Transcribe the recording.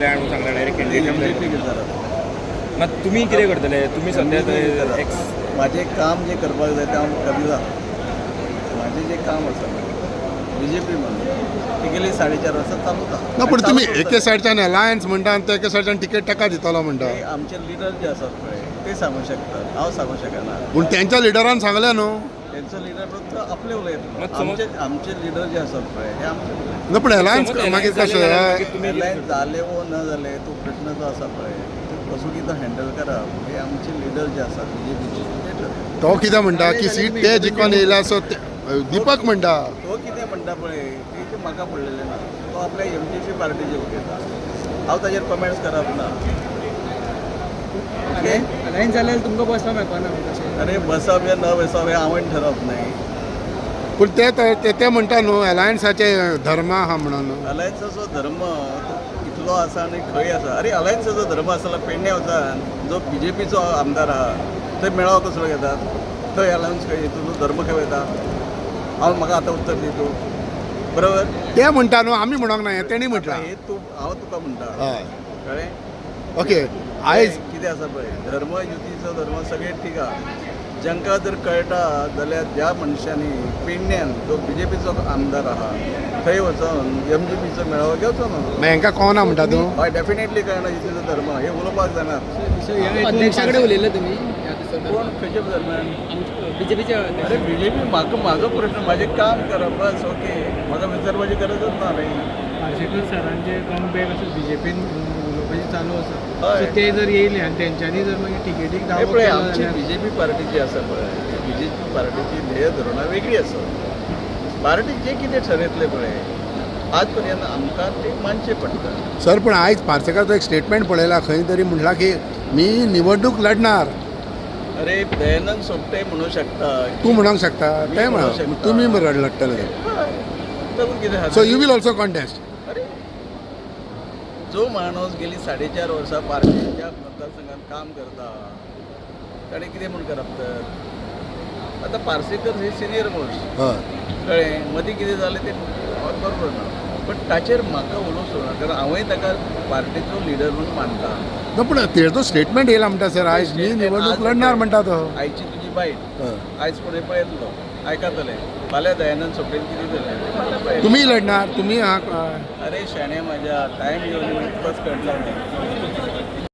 सांगता direct candidate मग तुम्ही कितें करतले तुम्ही सध्या एक्स माझे काम जे करपाक जाय तें हांव करिना माझे जे काम आसा BJP म्हणून ती गेली 4.5 वर्सां चालू ना पण तुम्ही एके सायडच्यान अलायन्स म्हणटा आनी एके सायडच्यान तिकेट ताका दितलो म्हणटा आमचे लिडर जे आसात पळय ते सांगू शकतात हांव सांगू शकना पूण त्यांच्या लिडरान सांगलें न्हू तेंचो लिडर फक्त आपले उलयता आमचे लिडर जे आसात पळय हे आमचे उलयता ना पण अलायन्स मागीर कशें तुम्ही जाले वो न जाले तो प्रश्न जो आसा पळय तो कसो कितें हँडल करप हे आमचे लिडर जे आसात BJPचे ते ठरयतात. तो कितें म्हणटा की सीट ते जिखून येयला सो दिपक म्हणटा तो कितें म्हणटा पळय ते म्हाका पडलेलें ना तो आपल्या MTP पार्टीचे उलयता हांव ताजेर कमेंट्स करप ना अलायन्स जाल्यार तुमकां बसपाक मेळपाना तशें अरे बसप या न बसप हे हांवें ठरप नाही पूण ते म्हणटा न्हू अलायन्साचे धर्म आहा म्हणून अलायन्साचो धर्म कितलो आसा आनी खंय आसा अरे अलायन्साचो धर्म आसला पेडणे वचान जो BJPचो आमदार आहा थंय मेळावो कसलो घेतात थंय अलायन्स खंय तुजो धर्म खंय वयता हांव म्हाका आतां उत्तर दी तूं बरोबर ते म्हणटा न्हू आमी म्हणोंक ना तेणी म्हटलां हे तूं हांव तुका म्हणटा हय कळ्ळें ओके आयज कितें आसा पळय धर्म युतीचो धर्म सगळें ठीक आहा जांकां जर कळटा जाल्यार ज्या मनशांनी पेडण्यान जो BJPचो आमदार आहा थंय वचून MGPचो मेळावो घेवचो न्हू मागीर हांकां कोना म्हणटा तूं हय डेफिनेटली कळना युतीचो धर्म हे उलोवपाक जाणार अध्यक्षा कडेन उलयले तुमी कोण खंयच्या दरम्यान BJPचे अरे BJP म्हाजो प्रश्न म्हाजें काम करप बस ओके म्हाका विचारपाची गरजच ना रे पार्सेकर सरांचे कमबॅक असं BJPन उलोवपाचें चालू आसा हय. सो ते जर येयले आनी तेंच्यांनी जर मागीर टिकेटीक हे दावो पळय केलो आमची जाल्यार BJP पार्टी जी आसा पळय BJP पार्टीची ध्येय धोरणां वेगळी आसा पार्टी जे कितें ठरयतले पळय आज पर्यंत आमकां ते मानचें पडटा सर पण आयज पार्सेकाराचो एक स्टेटमेंट पळयला खंय तरी म्हणला की मी निवडणूक लढणार अरे दयानंद सोपटे म्हणू शकता तू म्हणूंक शकता मी ते म्हणू म्हणा शकता. तुम्ही लढटले तातूंत कितें आहा so you will also contest अरे जो माणूस गेली 4.5 वर्सां पार्टीच्या मतदारसंघात काम करता ताणें कितें म्हूण करप तर आतां पार्सेकर हे सिनियर मोस्ट हय कळ्ळें मदीं कितें जालें तें बरोबर ना बट ताचेर म्हाका उलोवंक सोडना कारण हांवूय ताका पार्टीचो लिडर म्हणून मानता ना पण तेजो स्टेटमेंट येयला म्हणटा सर आयज मी निवडणूक लढणार म्हणटा तो आयची तुजी बायट हय. आयज फुडें पळयतलो आयकतले फाल्यां दयानंद सोपटेन कितें जालें फाल्यां पळय तुम्ही लढणार तुम्ही अरे शाण्या म्हाज्या टायम येवन इतकोच कळटा